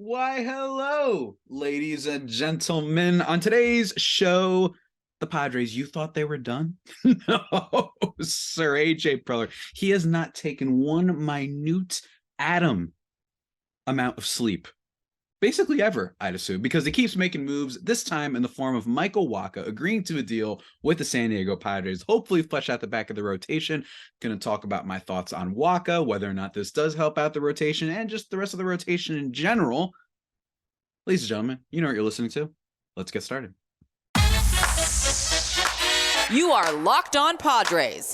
Why, hello, ladies and gentlemen. On today's show, the Padres, you thought they were done? No, Sir AJ Preller. He has not taken one minute atom amount of sleep, basically ever, I'd assume, because he keeps making moves, this time in the form of Michael Wacha agreeing to a deal with the San Diego Padres, hopefully flesh out the back of the rotation. Going to talk about my thoughts on Wacha, whether or not this does help out the rotation, and just the rest of the rotation in general. Ladies and gentlemen, you know what you're listening to. Let's get started. You are Locked On Padres,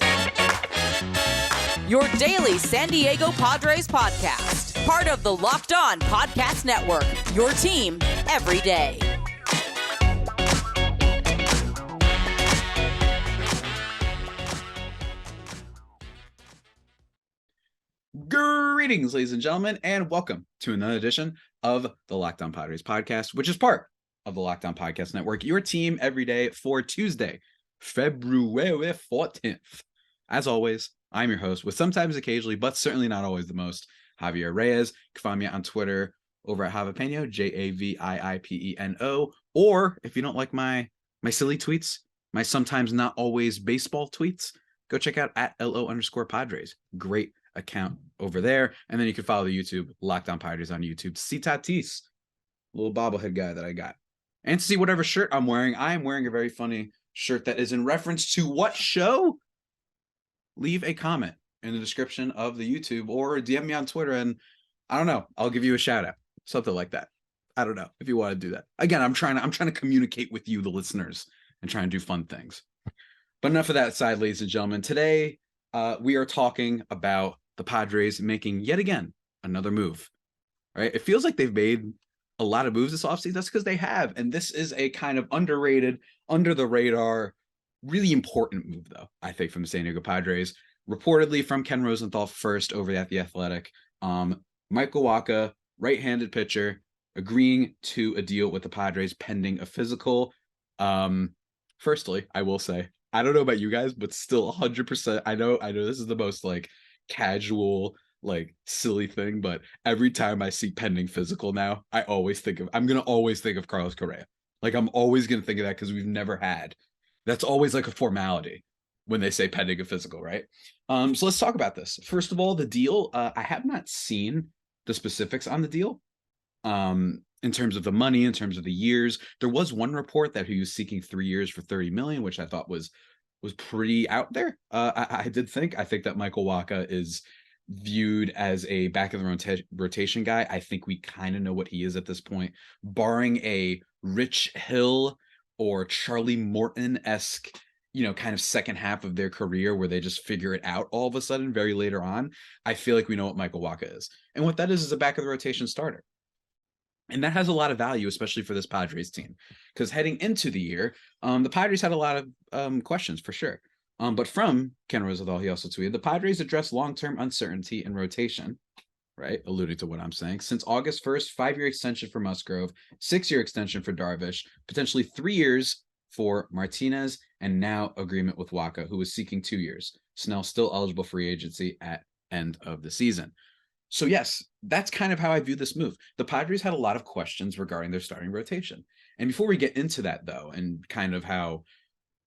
your daily San Diego Padres podcast. Part of the Locked On Podcast Network, your team every day. Greetings, ladies and gentlemen, and welcome to another edition of the Locked On Padres podcast, which is part of the Locked On Podcast Network, your team every day for Tuesday, February 14th. As always, I'm your host with sometimes occasionally, but certainly not always the most, Javier Reyes. You can find me on Twitter over at Javipeno, Javiipeno, or if you don't like my silly tweets, my sometimes not always baseball tweets, go check out at @LO_Padres. Great account over there. And then you can follow the YouTube Locked On Padres on YouTube. See Tatis, little bobblehead guy that I got. And to see whatever shirt I'm wearing. I am wearing a very funny shirt that is in reference to what show? Leave a comment in the description of the YouTube or DM me on Twitter and I don't know, I'll give you a shout out. Something like that. I don't know if you want to do that. Again, I'm trying to communicate with you, the listeners, and try and do fun things. But enough of that aside, ladies and gentlemen. Today, we are talking about the Padres making yet again another move. Right? It feels like they've made a lot of moves this offseason. That's because they have. And this is a kind of underrated, under the radar, really important move, though, I think, from the San Diego Padres. Reportedly from Ken Rosenthal first over at The Athletic. Michael Wacha, right-handed pitcher, agreeing to a deal with the Padres pending a physical. Firstly, I will say, I don't know about you guys, but still 100%. I know this is the most like casual, like silly thing, but every time I see pending physical now, I'm gonna always think of Carlos Correa. Like I'm always gonna think of that because we've never had. That's always like a formality when they say pending a physical, right? So let's talk about this. First of all, the deal. I have not seen the specifics on the deal. In terms of the money, in terms of the years, there was one report that he was seeking 3 years for $30 million, which I thought was pretty out there. I think that Michael Wacha is viewed as a back of the rotation guy. I think we kind of know what he is at this point, barring a Rich Hill or Charlie Morton-esque, kind of second half of their career where they just figure it out all of a sudden very later on. I feel like we know what Michael Wacha is. And what that is a back of the rotation starter. And that has a lot of value, especially for this Padres team, because heading into the year, the Padres had a lot of questions for sure. But from Ken Rosenthal, he also tweeted, the Padres address long-term uncertainty in rotation, right? Alluding to what I'm saying. Since August 1st, 5-year extension for Musgrove, 6-year extension for Darvish, potentially 3 years for Martinez, and now agreement with Wacha, who is seeking 2 years. Snell still eligible free agency at end of the season. So yes, that's kind of how I view this move. The Padres had a lot of questions regarding their starting rotation. And before we get into that, though, and kind of how,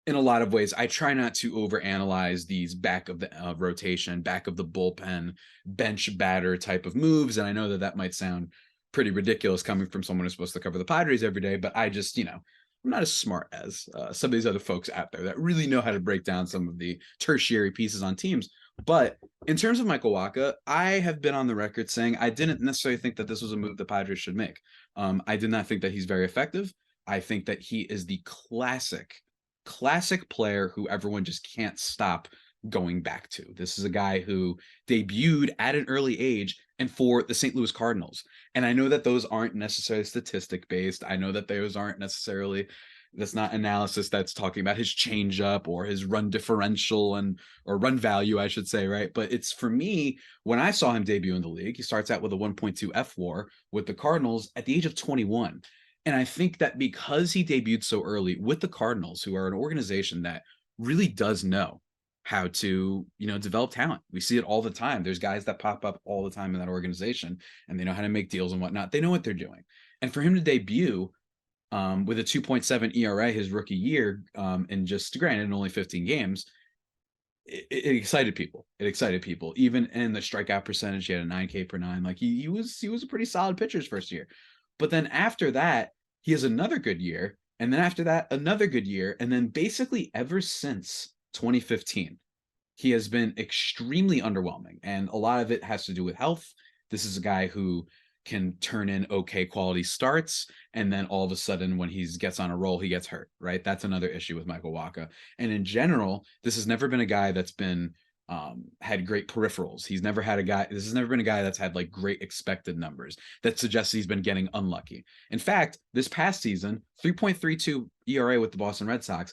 in a lot of ways, I try not to overanalyze these back of the rotation, back of the bullpen, bench batter type of moves. And I know that might sound pretty ridiculous coming from someone who's supposed to cover the Padres every day, but I just, I'm not as smart as some of these other folks out there that really know how to break down some of the tertiary pieces on teams. But in terms of Michael Wacha, I have been on the record saying I didn't necessarily think that this was a move the Padres should make. I did not think that he's very effective. I think that he is the classic player who everyone just can't stop going back to. This is a guy who debuted at an early age and for the St. Louis Cardinals. And I know that those aren't necessarily statistic based. I know that those aren't necessarily, that's not analysis that's talking about his changeup or his run differential or run value, I should say, right? But it's, for me, when I saw him debut in the league, he starts out with a 1.2 FWAR with the Cardinals at the age of 21. And I think that because he debuted so early with the Cardinals, who are an organization that really does know how to, develop talent. We see it all the time. There's guys that pop up all the time in that organization, and they know how to make deals and whatnot. They know what they're doing. And for him to debut with a 2.7 ERA his rookie year, and just granted in only 15 games, it excited people. It excited people. Even in the strikeout percentage, he had a 9K per nine. Like he was a pretty solid pitcher his first year. But then after that, he has another good year. And then after that, another good year. And then basically ever since 2015, he has been extremely underwhelming. And a lot of it has to do with health. This is a guy who can turn in okay quality starts, and then all of a sudden when he gets on a roll, he gets hurt, right? That's another issue with Michael Wacha. And in general, this has never been a guy that's been had great peripherals. This has never been a guy that's had like great expected numbers that suggests he's been getting unlucky. In fact, this past season, 3.32 ERA with the Boston Red Sox.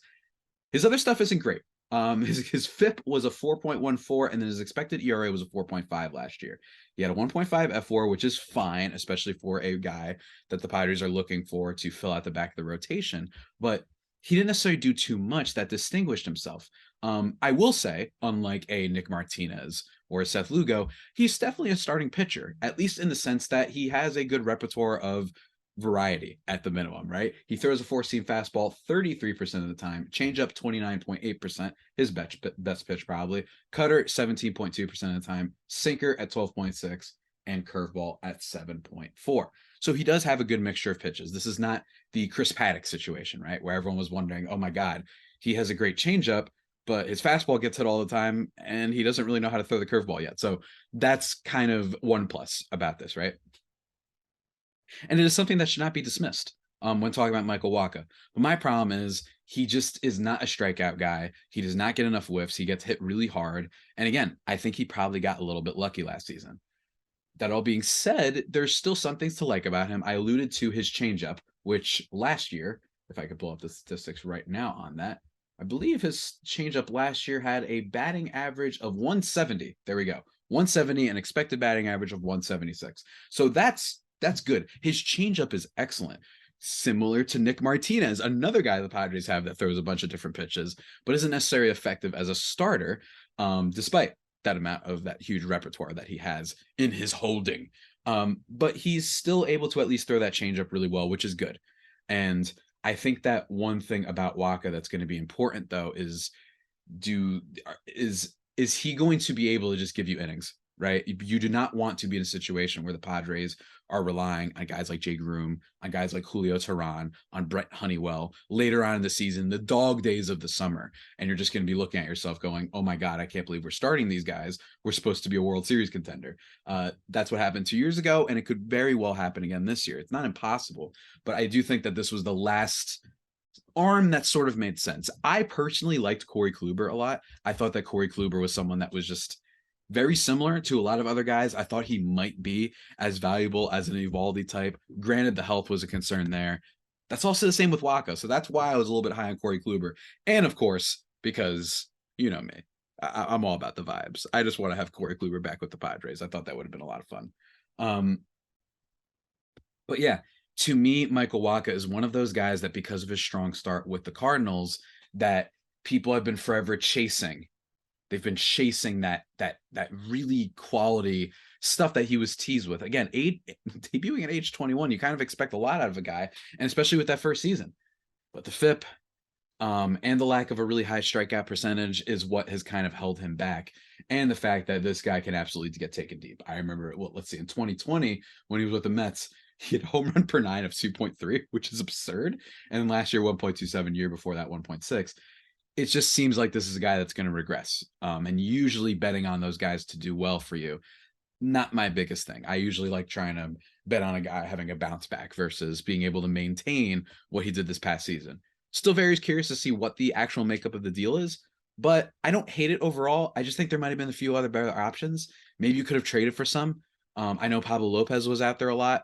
His other stuff isn't great. His FIP was a 4.14, and then his expected ERA was a 4.5 last year. He had a 1.5 F4, which is fine, especially for a guy that the Padres are looking for to fill out the back of the rotation. But he didn't necessarily do too much that distinguished himself. I will say, unlike a Nick Martinez or a Seth Lugo, he's definitely a starting pitcher, at least in the sense that he has a good repertoire of variety at the minimum, right? He throws a four-seam fastball 33% of the time, changeup 29.8%, his best pitch probably, cutter 17.2% of the time, sinker at 12.6%, and curveball at 7.4%. So he does have a good mixture of pitches. This is not the Chris Paddock situation, right? Where everyone was wondering, oh my God, he has a great changeup, but his fastball gets hit all the time, and he doesn't really know how to throw the curveball yet. So that's kind of one plus about this, right? And it is something that should not be dismissed when talking about Michael Wacha. But my problem is he just is not a strikeout guy. He does not get enough whiffs. He gets hit really hard. And again, I think he probably got a little bit lucky last season. That all being said, there's still some things to like about him. I alluded to his changeup, which last year, if I could pull up the statistics right now on that, I believe his changeup last year had a batting average of 170. There we go. 170, an expected batting average of 176. So that's good. His changeup is excellent. Similar to Nick Martinez, another guy the Padres have that throws a bunch of different pitches, but isn't necessarily effective as a starter, despite that amount of that huge repertoire that he has in his holding. But he's still able to at least throw that changeup really well, which is good. And I think that one thing about Wacha that's going to be important, though, is he going to be able to just give you innings? Right? You do not want to be in a situation where the Padres are relying on guys like Jay Groom, on guys like Julio Teheran, on Brett Honeywell later on in the season, the dog days of the summer. And you're just going to be looking at yourself going, oh my God, I can't believe we're starting these guys. We're supposed to be a World Series contender. That's what happened 2 years ago, and it could very well happen again this year. It's not impossible, but I do think that this was the last arm that sort of made sense. I personally liked Corey Kluber a lot. I thought that Corey Kluber was someone that was just very similar to a lot of other guys. I thought he might be as valuable as an Eovaldi type. Granted, the health was a concern there. That's also the same with Wacha. So that's why I was a little bit high on Corey Kluber. And of course, because you know me, I'm all about the vibes. I just want to have Corey Kluber back with the Padres. I thought that would have been a lot of fun. But yeah, to me, Michael Wacha is one of those guys that because of his strong start with the Cardinals, that people have been forever chasing. They've been chasing that really quality stuff that he was teased with. Again, debuting at age 21, you kind of expect a lot out of a guy, and especially with that first season. But the FIP and the lack of a really high strikeout percentage is what has kind of held him back. And the fact that this guy can absolutely get taken deep. I remember, let's see, in 2020, when he was with the Mets, he had home run per nine of 2.3, which is absurd. And then last year, 1.27, year before that, 1.6. It just seems like this is a guy that's going to regress. And usually betting on those guys to do well for you, not my biggest thing. I usually like trying to bet on a guy having a bounce back versus being able to maintain what he did this past season. Still very curious to see what the actual makeup of the deal is, but I don't hate it overall. I just think there might have been a few other better options. Maybe you could have traded for some. I know Pablo Lopez was out there a lot.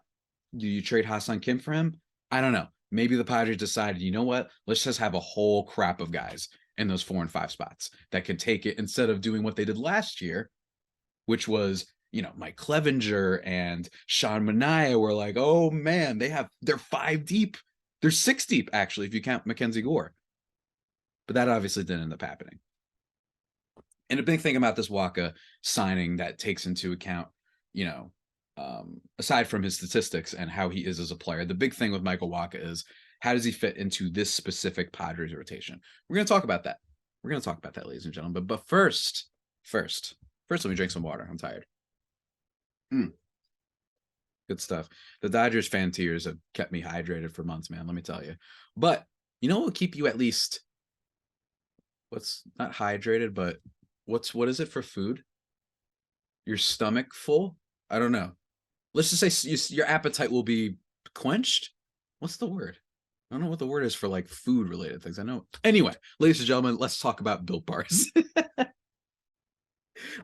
Do you trade Ha-Seong Kim for him? I don't know. Maybe the Padres decided, you know what? Let's just have a whole crap of guys in those 4 and 5 spots that can take it instead of doing what they did last year, which was, Mike Clevenger and Sean Manaea were like, oh man, they're 5 deep. They're 6 deep, actually, if you count Mackenzie Gore. But that obviously didn't end up happening. And a big thing about this Wacha signing that takes into account, aside from his statistics and how he is as a player, the big thing with Michael Wacha is how does he fit into this specific Padres rotation? We're going to talk about that. Ladies and gentlemen. But first, let me drink some water. I'm tired. Good stuff. The Dodgers fan tears have kept me hydrated for months, man. Let me tell you. But you know what will keep you at least what's not hydrated, but what is it for food? Your stomach full? I don't know. Let's just say your appetite will be quenched. What's the word? I don't know what the word is for like food related things. I know. Anyway, ladies and gentlemen, let's talk about Built Bars.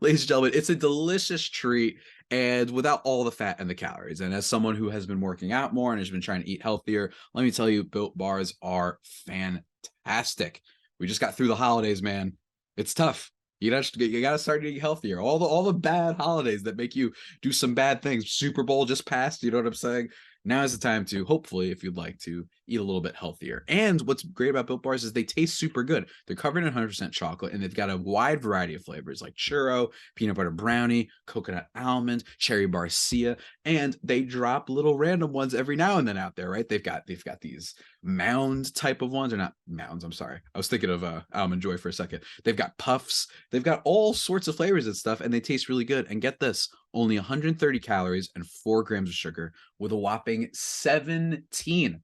Ladies and gentlemen, it's a delicious treat and without all the fat and the calories. And as someone who has been working out more and has been trying to eat healthier, let me tell you, Built Bars are fantastic. We just got through the holidays, man. It's tough. You gotta start eating healthier. All the bad holidays that make you do some bad things. Super Bowl just passed. You know what I'm saying? Now is the time to, hopefully, if you'd like to, eat a little bit healthier. And what's great about Built Bars is they taste super good. They're covered in 100% chocolate, and they've got a wide variety of flavors like churro, peanut butter brownie, coconut almond, cherry barcia, and they drop little random ones every now and then out there, right? They've got these mound type of ones, or not mounds, I'm sorry. I was thinking of Almond Joy for a second. They've got puffs. They've got all sorts of flavors and stuff, and they taste really good. And get this, only 130 calories and 4 grams of sugar with a whopping 17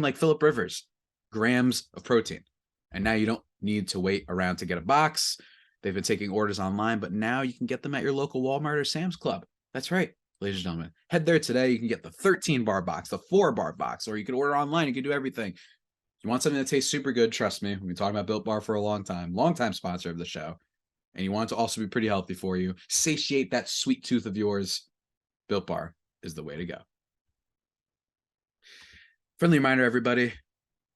like Phillip Rivers grams of protein. And now you don't need to wait around to get a box. They've been taking orders online, but now you can get them at your local Walmart or Sam's Club. That's right, ladies and gentlemen. Head there today. You can get the 13-bar box, the 4-bar box, or you can order online. You can do everything. If you want something that tastes super good, trust me, we've been talking about Built Bar for a long time sponsor of the show. And you want it to also be pretty healthy for you, satiate that sweet tooth of yours, Built Bar is the way to go. Friendly reminder, everybody,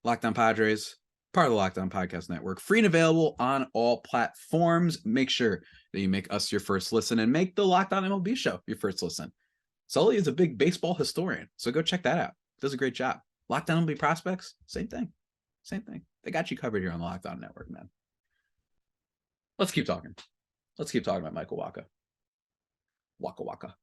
Locked On Padres, part of the Locked On Podcast Network, free and available on all platforms. Make sure that you make us your first listen and make the Locked On MLB show your first listen. Sully is a big baseball historian, so go check that out. Does a great job. Locked On MLB prospects, same thing. They got you covered here on the Locked On Network, man. Let's keep talking. About Michael Wacha. Waka.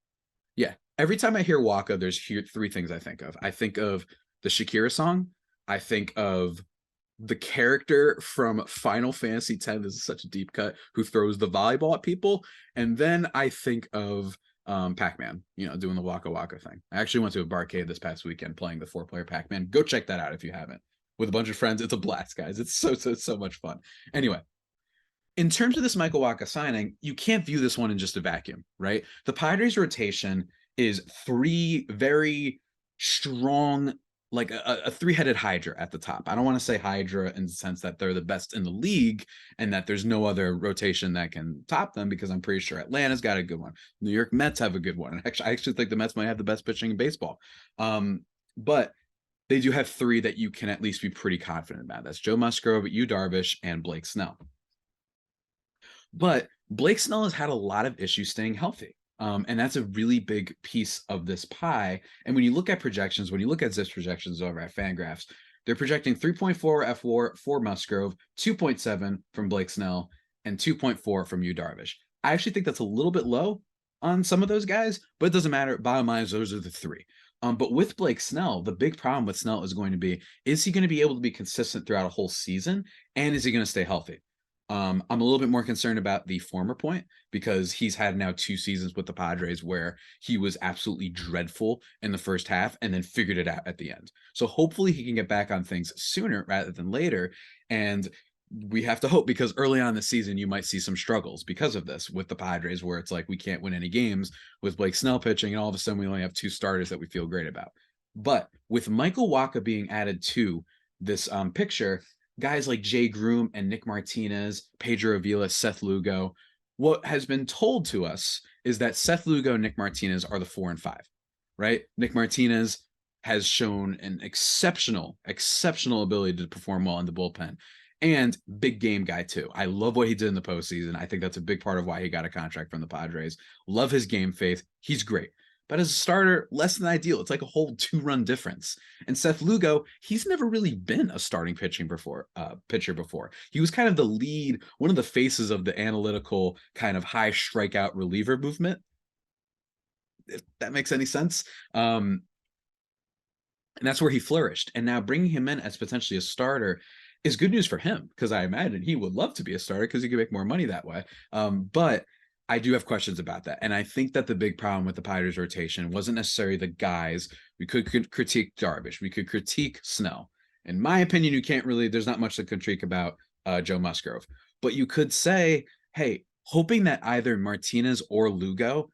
Yeah. Every time I hear Wacha, there's 3 things I think of. I think of the Shakira song. I think of the character from Final Fantasy X. This is such a deep cut, who throws the volleyball at people. And then I think of Pac-Man, doing the Waka Waka thing. I actually went to a barcade this past weekend playing the 4-player Pac-Man. Go check that out if you haven't. With a bunch of friends. It's a blast, guys. It's so much fun. Anyway. In terms of this Michael Wacha signing, you can't view this one in just a vacuum, right? The Padres rotation is 3 very strong, like a 3-headed Hydra at the top. I don't want to say Hydra in the sense that they're the best in the league and that there's no other rotation that can top them, because I'm pretty sure Atlanta's got a good one. New York Mets have a good one. And I actually think the Mets might have the best pitching in baseball. But they do have 3 that you can at least be pretty confident about. That's Joe Musgrove, Yu Darvish, and Blake Snell. But Blake Snell has had a lot of issues staying healthy. And that's a really big piece of this pie. And when you look at projections, when you look at ZiPS projections over at FanGraphs, they're projecting 3.4 FWAR for Musgrove, 2.7 from Blake Snell, and 2.4 from Yu Darvish. I actually think that's a little bit low on some of those guys, but it doesn't matter. Bottom line is those are the 3. But with Blake Snell, the big problem with Snell is going to be, is he going to be able to be consistent throughout a whole season? And is he going to stay healthy? I'm a little bit more concerned about the former point, because he's had now 2 seasons with the Padres where he was absolutely dreadful in the first half and then figured it out at the end. So hopefully he can get back on things sooner rather than later. And we have to hope, because early on in the season, you might see some struggles because of this with the Padres, where it's like, we can't win any games with Blake Snell pitching, and all of a sudden we only have 2 starters that we feel great about. But with Michael Wacha being added to this picture, guys like Jay Groom and Nick Martinez, Pedro Avila, Seth Lugo, what has been told to us is that Seth Lugo and Nick Martinez are the 4 and 5, right? Nick Martinez has shown an exceptional ability to perform well in the bullpen, and big game guy too. I love what he did in the postseason. I think that's a big part of why he got a contract from the Padres. Love his game faith. He's great. but as a starter, less than ideal. It's like a whole 2-run difference. And Seth Lugo, he's never really been a starting pitcher before. He was kind of the lead, one of the faces of the analytical kind of high strikeout reliever movement, if that makes any sense. And that's where he flourished. And now bringing him in as potentially a starter is good news for him, because I imagine he would love to be a starter because he could make more money that way. But I do have questions about that. And I think that the big problem with the Padres rotation wasn't necessarily the guys. We could critique Darvish. We could critique Snell. In my opinion, there's not much to critique about Joe Musgrove. But you could say, hey, hoping that either Martinez or Lugo,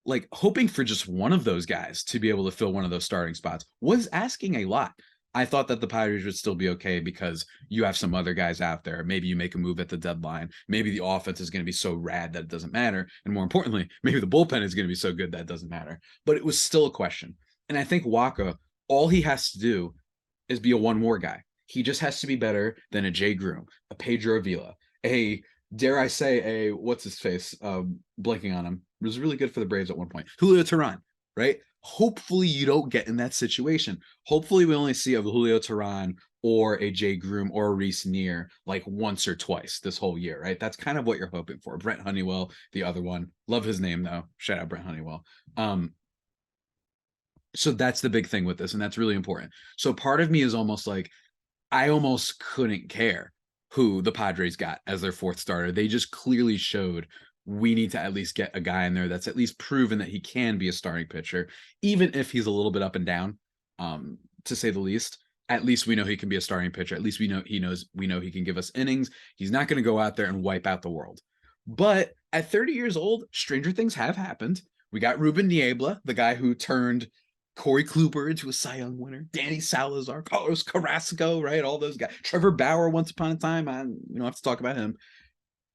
like hoping for just one of those guys to be able to fill one of those starting spots, was asking a lot. I thought that the Padres would still be okay because you have some other guys out there. Maybe you make a move at the deadline. Maybe the offense is going to be so rad that it doesn't matter. And more importantly, maybe the bullpen is going to be so good that it doesn't matter. But it was still a question. And I think Wacha, all he has to do is be a one more guy. He just has to be better than a Jay Groom, a Pedro Avila, dare I say, what's his face? Blanking on him. It was really good for the Braves at one point. Julio Teheran, right? Hopefully you don't get in that situation. Hopefully we only see a Julio Teheran or a Jay Groom or a Reese Neer like once or twice this whole year, right? That's kind of what you're hoping for. Brent Honeywell, the other one. Love his name, though. Shout out Brent Honeywell. So that's the big thing with this, and that's really important. So part of me is almost like, I almost couldn't care who the Padres got as their fourth starter. They just clearly showed we need to at least get a guy in there that's at least proven that he can be a starting pitcher, even if he's a little bit up and down, to say the least. At least we know he can be a starting pitcher. At least we know he can give us innings. He's not going to go out there and wipe out the world. But at 30 years old, stranger things have happened. We got Ruben Niebla, the guy who turned Corey Kluber into a Cy Young winner, Danny Salazar, Carlos Carrasco, right? All those guys. Trevor Bauer, once upon a time. We don't have to talk about him.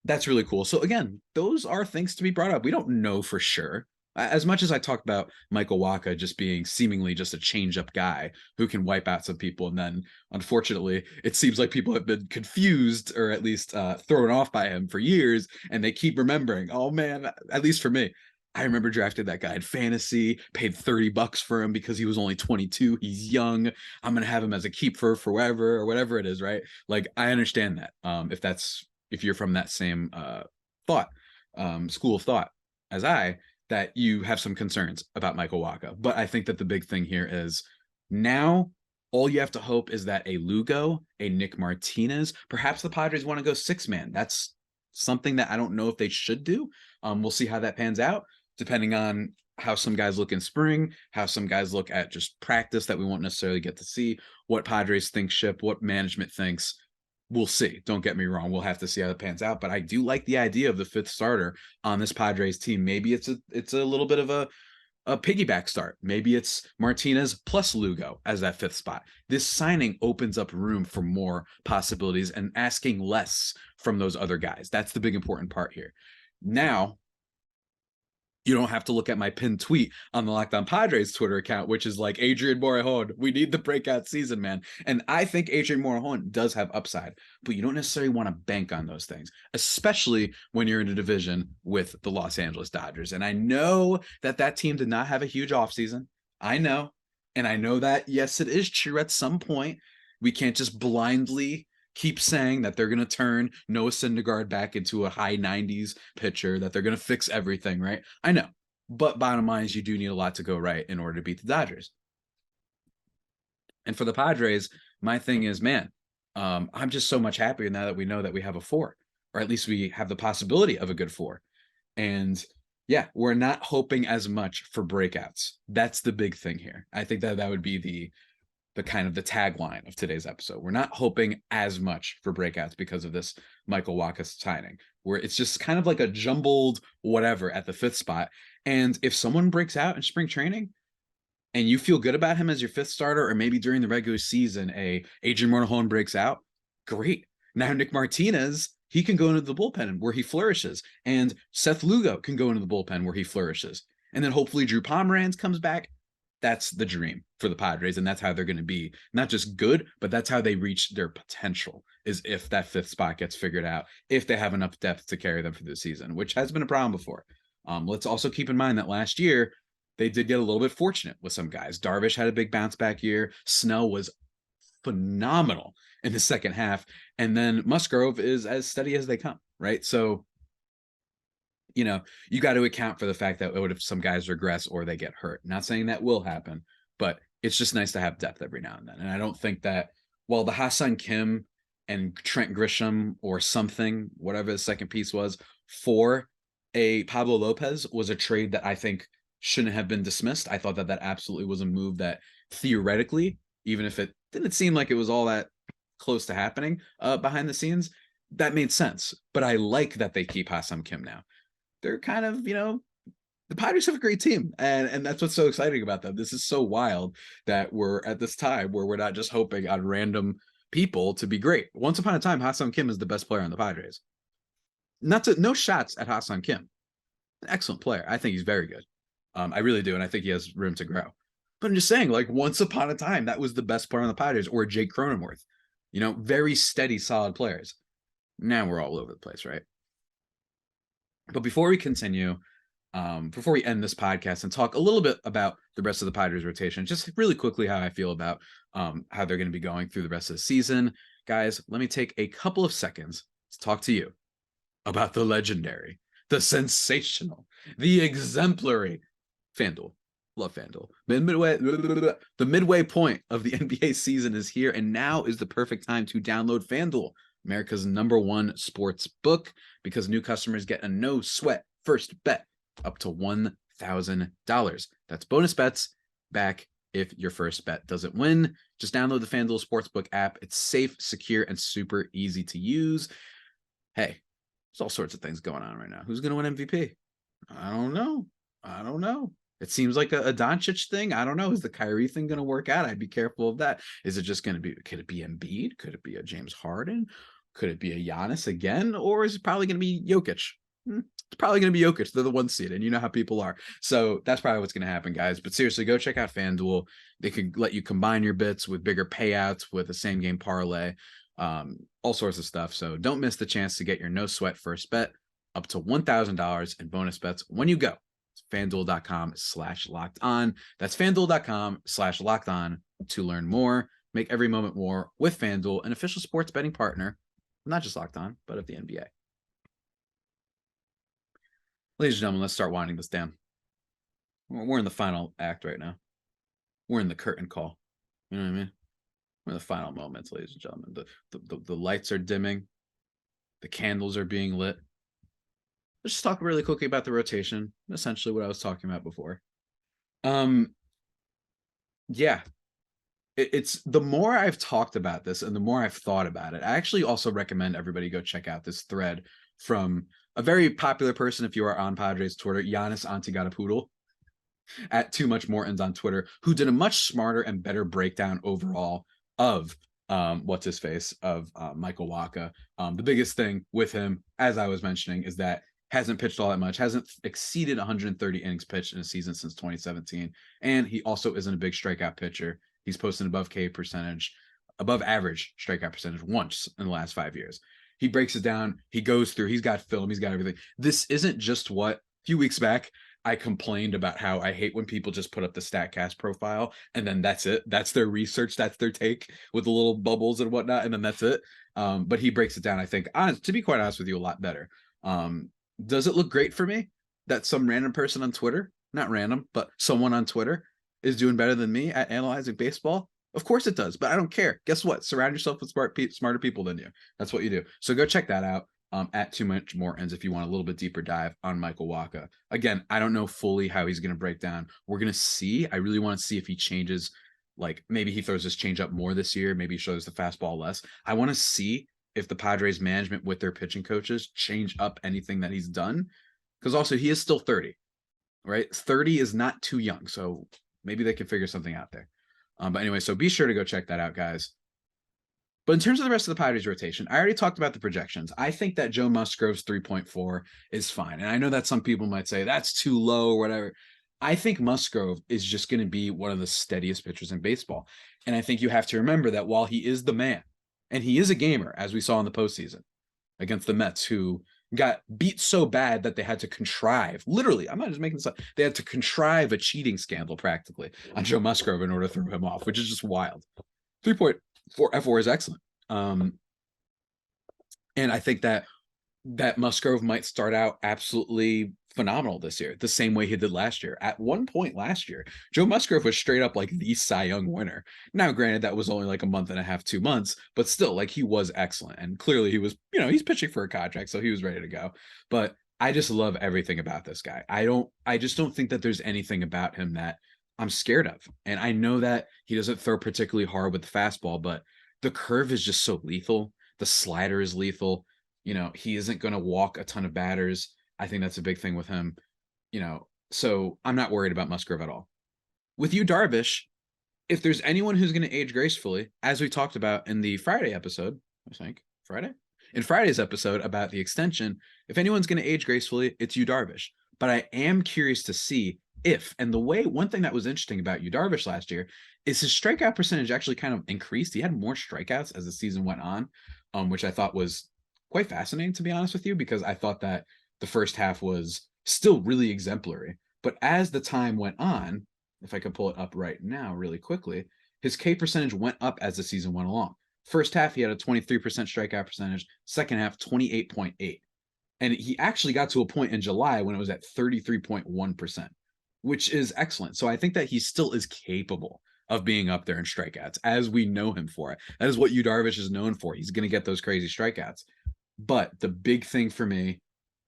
That's really cool. So again, those are things to be brought up. We don't know for sure. As much as I talked about Michael Wacha just being seemingly just a change-up guy who can wipe out some people, and then unfortunately, it seems like people have been confused or at least thrown off by him for years, and they keep remembering, oh man, at least for me, I remember drafting that guy in fantasy, paid $30 for him because he was only 22. He's young. I'm going to have him as a keep for forever or whatever it is, right? Like, I understand that. If you're from that same school of thought as that you have some concerns about Michael Wacha. But I think that the big thing here is now all you have to hope is that a Lugo, a Nick Martinez, perhaps the Padres want to go 6-man. That's something that I don't know if they should do. We'll see how that pans out, depending on how some guys look in spring, how some guys look at just practice that we won't necessarily get to see, what Padres think ship, what management thinks. We'll see. Don't get me wrong. We'll have to see how it pans out. But I do like the idea of the fifth starter on this Padres team. Maybe it's a little bit of a piggyback start. Maybe it's Martinez plus Lugo as that fifth spot. This signing opens up room for more possibilities and asking less from those other guys. That's the big important part here. Now, you don't have to look at my pinned tweet on the Locked On Padres Twitter account, which is like, Adrian Morejon, we need the breakout season, man. And I think Adrian Morejon does have upside, but you don't necessarily want to bank on those things, especially when you're in a division with the Los Angeles Dodgers. And I know that team did not have a huge offseason. I know. And I know that, yes, it is true at some point. We can't just blindly keep saying that they're going to turn Noah Syndergaard back into a high 90s pitcher, that they're going to fix everything, right? I know. But bottom line is you do need a lot to go right in order to beat the Dodgers. And for the Padres, my thing is, man, I'm just so much happier now that we know that we have a 4, or at least we have the possibility of a good 4. And yeah, we're not hoping as much for breakouts. That's the big thing here. I think that would be the kind of the tagline of today's episode. We're not hoping as much for breakouts because of this Michael Wacha signing, where it's just kind of like a jumbled whatever at the 5th spot. And if someone breaks out in spring training and you feel good about him as your 5th starter, or maybe during the regular season, Adrian Morejon breaks out, great. Now Nick Martinez, he can go into the bullpen where he flourishes, and Seth Lugo can go into the bullpen where he flourishes. And then hopefully Drew Pomeranz comes back. That's the dream for the Padres, and that's how they're going to be not just good, but that's how they reach their potential, is if that 5th spot gets figured out, if they have enough depth to carry them for the season, which has been a problem before. Let's also keep in mind that last year they did get a little bit fortunate with some guys. Darvish had a big bounce back year. Snell was phenomenal in the second half. And then Musgrove is as steady as they come, right? So, you got to account for the fact that what if some guys regress or they get hurt. Not saying that will happen, but it's just nice to have depth every now and then. And I don't think that, well, the Ha-Seong Kim and Trent Grisham or something, whatever the second piece was, for a Pablo Lopez was a trade that I think shouldn't have been dismissed. I thought that absolutely was a move that theoretically, even if it didn't seem like it was all that close to happening behind the scenes, that made sense. But I like that they keep Ha-Seong Kim now. They're kind of, the Padres have a great team, and that's what's so exciting about them. This is so wild that we're at this time where we're not just hoping on random people to be great. Once upon a time, Ha-Seong Kim is the best player on the Padres. No shots at Ha-Seong Kim. An excellent player. I think he's very good. I really do, and I think he has room to grow. But I'm just saying, like, once upon a time, that was the best player on the Padres, or Jake Cronenworth. Very steady, solid players. Now we're all over the place, right? But before we continue, before we end this podcast and talk a little bit about the rest of the Padres rotation, just really quickly how I feel about how they're going to be going through the rest of the season. Guys, let me take a couple of seconds to talk to you about the legendary, the sensational, the exemplary FanDuel. Love FanDuel. The midway point of the NBA season is here, and now is the perfect time to download FanDuel, America's #1 sports book, because new customers get a no sweat first bet up to $1,000. That's bonus bets back if your first bet doesn't win. Just download the FanDuel Sportsbook app. It's safe, secure, and super easy to use. Hey, there's all sorts of things going on right now. Who's going to win MVP? I don't know. It seems like a Doncic thing. I don't know. Is the Kyrie thing going to work out? I'd be careful of that. Is it just going to be, could it be Embiid? Could it be a James Harden? Could it be a Giannis again? Or is it probably going to be Jokic? It's probably going to be Jokic. They're the 1 seed, and you know how people are. So that's probably what's going to happen, guys. But seriously, go check out FanDuel. They could let you combine your bets with bigger payouts, with a same game parlay, all sorts of stuff. So don't miss the chance to get your no sweat first bet up to $1,000 in bonus bets when you go. FanDuel.com/locked-on. That's FanDuel.com/locked-on to learn more. Make every moment more with FanDuel, an official sports betting partner, not just Locked On, but of the NBA. Ladies and gentlemen, let's start winding this down. We're in the final act right now. We're in the curtain call. You know what I mean? We're in the final moments, ladies and gentlemen. The lights are dimming. The candles are being lit. Let's just talk really quickly about the rotation. Essentially what I was talking about before. Yeah. It's the more I've talked about this and the more I've thought about it, I actually also recommend everybody go check out this thread from a very popular person, if you are on Padres Twitter, Giannis Antetokounmpo, at Too Much Mortons on Twitter, who did a much smarter and better breakdown overall of Michael Wacha. The biggest thing with him, as I was mentioning, is that hasn't pitched all that much, hasn't exceeded 130 innings pitched in a season since 2017. And he also isn't a big strikeout pitcher. He's posted above average strikeout percentage once in the last 5 years. He breaks it down. He goes through, he's got film, he's got everything. This isn't just what a few weeks back I complained about how I hate when people just put up the StatCast profile and then that's it. That's their research. That's their take with the little bubbles and whatnot. And then that's it. But he breaks it down, I think, to be quite honest with you, a lot better. Does it look great for me that some random person on Twitter, not random, but someone on Twitter is doing better than me at analyzing baseball? Of course it does, but I don't care. Guess what? Surround yourself with smarter people than you. That's what you do. So go check that out at Too Much Mortons if you want a little bit deeper dive on Michael Wacha. Again, I don't know fully how he's going to break down. We're going to see. I really want to see if he changes. Like maybe he throws his changeup more this year. Maybe he shows the fastball less. I want to see if the Padres management with their pitching coaches change up anything that he's done. Because also he is still 30, right? 30 is not too young. So maybe they can figure something out there. But anyway, so be sure to go check that out, guys. But in terms of the rest of the Padres rotation, I already talked about the projections. I think that Joe Musgrove's 3.4 is fine. And I know that some people might say that's too low or whatever. I think Musgrove is just going to be one of the steadiest pitchers in baseball. And I think you have to remember that while he is the man, and he is a gamer, as we saw in the postseason against the Mets, who got beat so bad that they had to contrive, literally, I'm not just making this up, they had to contrive a cheating scandal practically on Joe Musgrove in order to throw him off, which is just wild. 3.4 F4 is excellent. And I think that Musgrove might start out absolutely phenomenal this year, the same way he did last year. At one point last year, Joe Musgrove was straight up like the Cy Young winner. Now, granted, that was only like a month and a half, 2 months, but still, like, he was excellent. And clearly he was, he's pitching for a contract, so he was ready to go. But I just love everything about this guy. I just don't think that there's anything about him that I'm scared of. And I know that he doesn't throw particularly hard with the fastball, but the curve is just so lethal. The slider is lethal. He isn't going to walk a ton of batters. I think that's a big thing with him, so I'm not worried about Musgrove at all. With you, Darvish, if there's anyone who's going to age gracefully, as we talked about in the Friday episode, in Friday's episode about the extension, if anyone's going to age gracefully, it's you, Darvish. But I am curious to see if, and one thing that was interesting about you, Darvish, last year is his strikeout percentage actually kind of increased. He had more strikeouts as the season went on, which I thought was quite fascinating, to be honest with you, because I thought that the first half was still really exemplary. But as the time went on, if I could pull it up right now really quickly, his K percentage went up as the season went along. First half, he had a 23% strikeout percentage. Second half, 28.8. And he actually got to a point in July when it was at 33.1%, which is excellent. So I think that he still is capable of being up there in strikeouts, as we know him for it. That is what Yu Darvish is known for. He's going to get those crazy strikeouts. But the big thing for me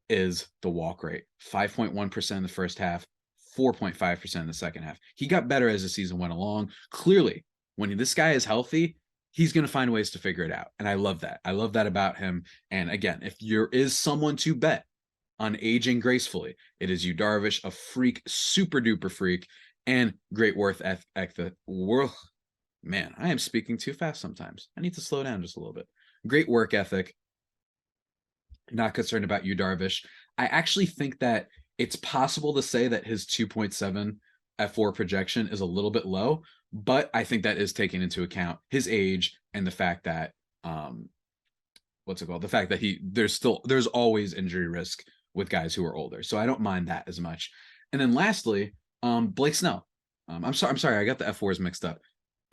is the walk rate. 5.1% in the first half, 4.5% in the second half. He got better as the season went along. Clearly, when this guy is healthy, he's going to find ways to figure it out. And I love that. I love that about him. And again, if there is someone to bet on aging gracefully, it is Yu Darvish, a freak, super duper freak, and great worth ethic. Man, I am speaking too fast sometimes. I need to slow down just a little bit. Great work ethic. Not concerned about Yu Darvish. I actually think that it's possible to say that his 2.7 F4 projection is a little bit low, but I think that is taking into account his age and the fact that the fact that there's always injury risk with guys who are older. So I don't mind that as much. And then lastly, Blake Snell. I'm sorry, I got the F4s mixed up.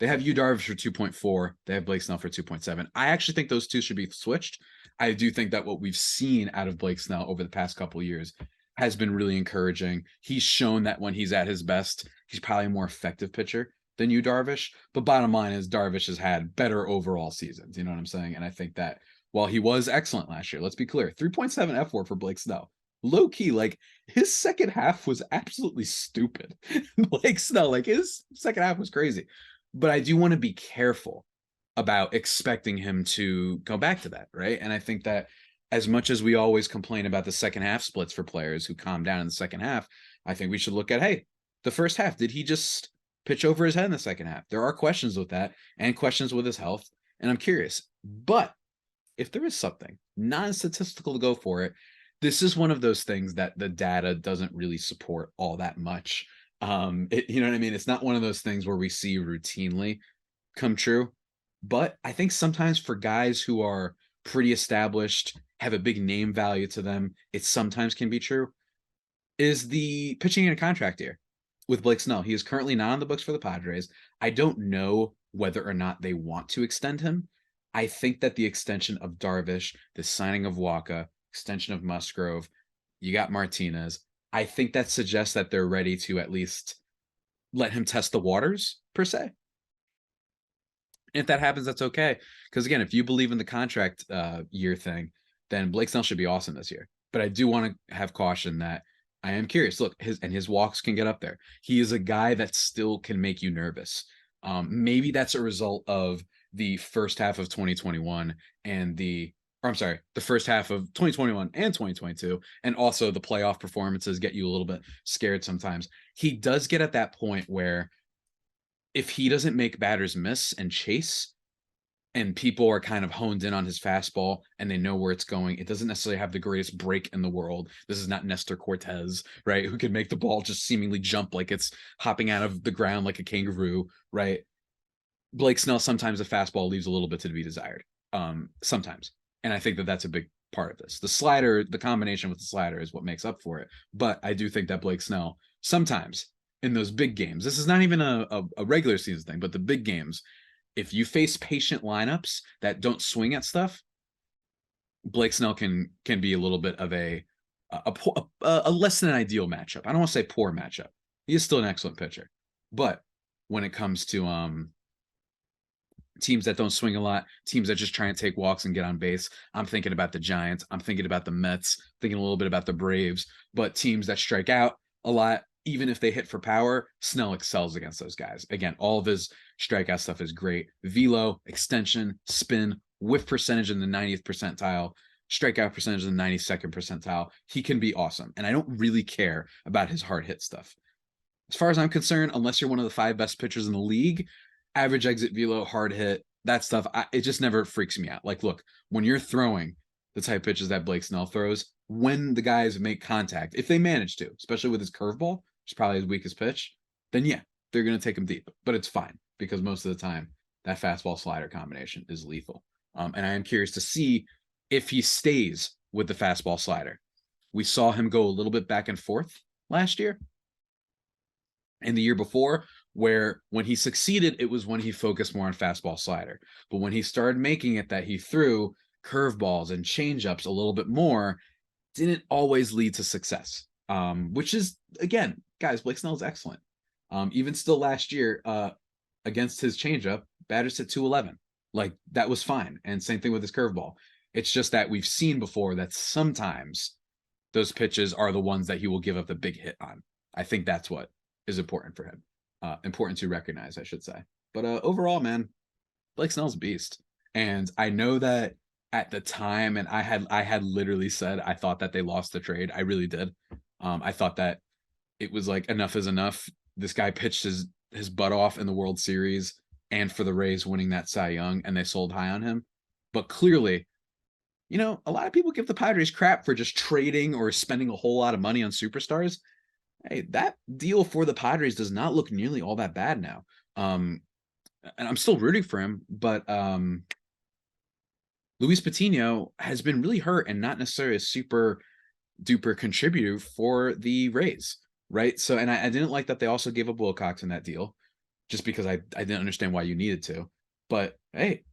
They have Yu Darvish for 2.4. They have Blake Snell for 2.7. I actually think those two should be switched. I do think that what we've seen out of Blake Snell over the past couple of years has been really encouraging. He's shown that when he's at his best, he's probably a more effective pitcher than Yu Darvish. But bottom line is Darvish has had better overall seasons. You know what I'm saying? And I think that while he was excellent last year, let's be clear, 3.7 F4 for Blake Snell. Low key, like, his second half was absolutely stupid. Blake Snell, like, his second half was crazy. But I do want to be careful about expecting him to go back to that, right? And I think that as much as we always complain about the second half splits for players who calm down in the second half, I think we should look at, hey, the first half, did he just pitch over his head in the second half? There are questions with that and questions with his health, and I'm curious. But if there is something non-statistical to go for it, this is one of those things that the data doesn't really support all that much. You know what I mean? It's not one of those things where we see routinely come true. But I think sometimes for guys who are pretty established, have a big name value to them, it sometimes can be true. Is the pitching in a contract year with Blake Snell? He is currently not on the books for the Padres. I don't know whether or not they want to extend him. I think that the extension of Darvish, the signing of Wacha, extension of Musgrove, you got Martinez. I think that suggests that they're ready to at least let him test the waters, per se. If that happens, that's okay. Because again, if you believe in the contract year thing, then Blake Snell should be awesome this year. But I do want to have caution that I am curious. Look, his walks can get up there. He is a guy that still can make you nervous. Maybe that's a result of the first half of 2021 and the first half of 2021 and 2022, and also the playoff performances get you a little bit scared sometimes. He does get at that point where if he doesn't make batters miss and chase, and people are kind of honed in on his fastball and they know where it's going, it doesn't necessarily have the greatest break in the world. This is not Nestor Cortez, right? Who can make the ball just seemingly jump like it's hopping out of the ground like a kangaroo, right? Blake Snell, sometimes the fastball leaves a little bit to be desired. Sometimes. And I think that that's a big part of this. The slider, the combination with the slider is what makes up for it. But I do think that Blake Snell sometimes in those big games, this is not even a regular season thing, but the big games, if you face patient lineups that don't swing at stuff, Blake Snell can be a little bit of a less than ideal matchup. I don't want to say poor matchup. He is still an excellent pitcher, but when it comes to teams that don't swing a lot, teams that just try and take walks and get on base, I'm thinking about the Giants. I'm thinking about the Mets. Thinking a little bit about the Braves. But teams that strike out a lot, even if they hit for power, Snell excels against those guys. Again, all of his strikeout stuff is great. Velo, extension, spin, whiff percentage in the 90th percentile, strikeout percentage in the 92nd percentile. He can be awesome. And I don't really care about his hard hit stuff. As far as I'm concerned, unless you're one of the 5 best pitchers in the league, average exit velo, hard hit, that stuff, it just never freaks me out. Like, look, when you're throwing the type pitches that Blake Snell throws, when the guys make contact, if they manage to, especially with his curveball, which is probably his weakest pitch, then yeah, they're going to take him deep. But it's fine because most of the time, that fastball slider combination is lethal. And I am curious to see if he stays with the fastball slider. We saw him go a little bit back and forth last year and the year before, where when he succeeded, it was when he focused more on fastball slider. But when he started making it that he threw curveballs and changeups a little bit more, didn't always lead to success. Which is, again, guys, Blake Snell is excellent. Even still last year, against his changeup, batters hit 211. Like, that was fine. And same thing with his curveball. It's just that we've seen before that sometimes those pitches are the ones that he will give up the big hit on. I think that's what is important for him. Important to recognize, I should say. But overall, man, Blake Snell's a beast. And I know that at the time, and I had literally said I thought that they lost the trade. I really did. I thought that it was like enough is enough. This guy pitched his butt off in the World Series and for the Rays winning that Cy Young, and they sold high on him. But clearly, you know, a lot of people give the Padres crap for just trading or spending a whole lot of money on superstars. Hey, that deal for the Padres does not look nearly all that bad now. And I'm still rooting for him, but Luis Patino has been really hurt and not necessarily a super duper contributor for the Rays, right? So, and I didn't like that they also gave up Wilcox in that deal, just because I didn't understand why you needed to. But hey,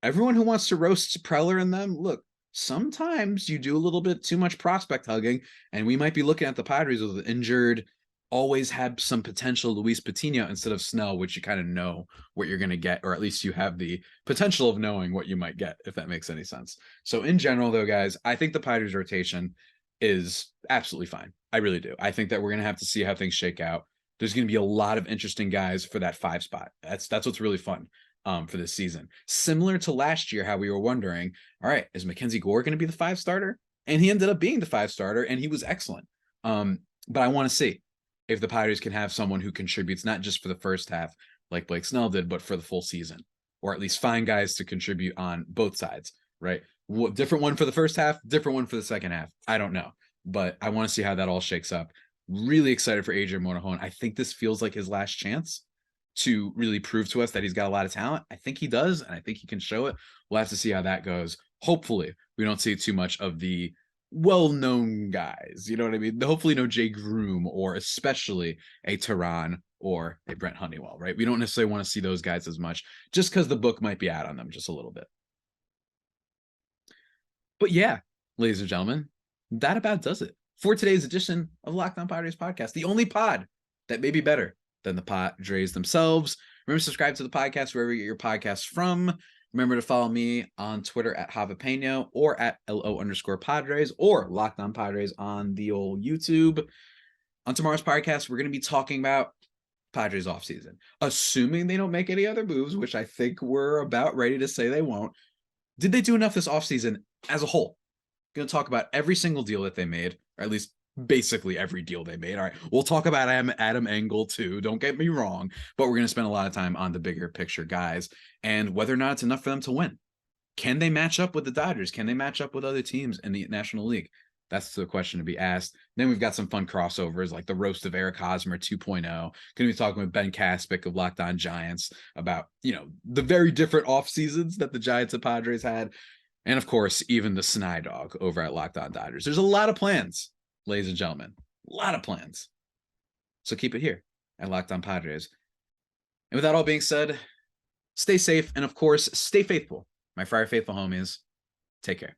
everyone who wants to roast Preller and them, look, sometimes you do a little bit too much prospect hugging, and we might be looking at the Padres with an injured, always had some potential Luis Patino instead of Snell, which you kind of know what you're going to get, or at least you have the potential of knowing what you might get, if that makes any sense. So in general, though, guys, I think the Padres rotation is absolutely fine. I really do. I think that we're going to have to see how things shake out. There's going to be a lot of interesting guys for that 5 spot. That's what's really fun. For this season, similar to last year, how we were wondering, all right, is Mackenzie Gore going to be the 5 starter? And he ended up being the 5 starter, and he was excellent. But I want to see if the Padres can have someone who contributes not just for the first half, like Blake Snell did, but for the full season, or at least find guys to contribute on both sides, right? Different one for the first half, different one for the second half. I don't know, but I want to see how that all shakes up. Really excited for Adrian Morejon. I think this feels like his last chance to really prove to us that he's got a lot of talent. I think he does, and I think he can show it. We'll have to see how that goes. Hopefully, we don't see too much of the well-known guys. You know what I mean? Hopefully no Jay Groom, or especially a Tehran or a Brent Honeywell, right? We don't necessarily want to see those guys as much, just because the book might be out on them just a little bit. But yeah, ladies and gentlemen, that about does it for today's edition of Locked On Padres podcast, the only pod that may be better than the Padres themselves. Remember to subscribe to the podcast wherever you get your podcasts from. Remember to follow me on Twitter at Javapeno or at LO_Padres or Locked On Padres on the old YouTube. On tomorrow's podcast, we're going to be talking about Padres offseason. Assuming they don't make any other moves, which I think we're about ready to say they won't. Did they do enough this offseason as a whole? Going to talk about every single deal that they made, or at least basically every deal they made. All right, we'll talk about Adam Engel too, don't get me wrong, but we're going to spend a lot of time on the bigger picture guys and whether or not it's enough for them to win. Can they match up with the Dodgers? Can they match up with other teams in the National League? That's the question to be asked. Then we've got some fun crossovers like the roast of Eric Hosmer 2.0. Going to be talking with Ben Kaspick of Locked On Giants about, the very different off seasons that the Giants and Padres had. And of course, even the Snide Dog over at Locked On Dodgers. There's a lot of plans, ladies and gentlemen. A lot of plans. So keep it here at Locked On Padres. And with that all being said, stay safe and of course, stay faithful. My Friar Faithful homies, take care.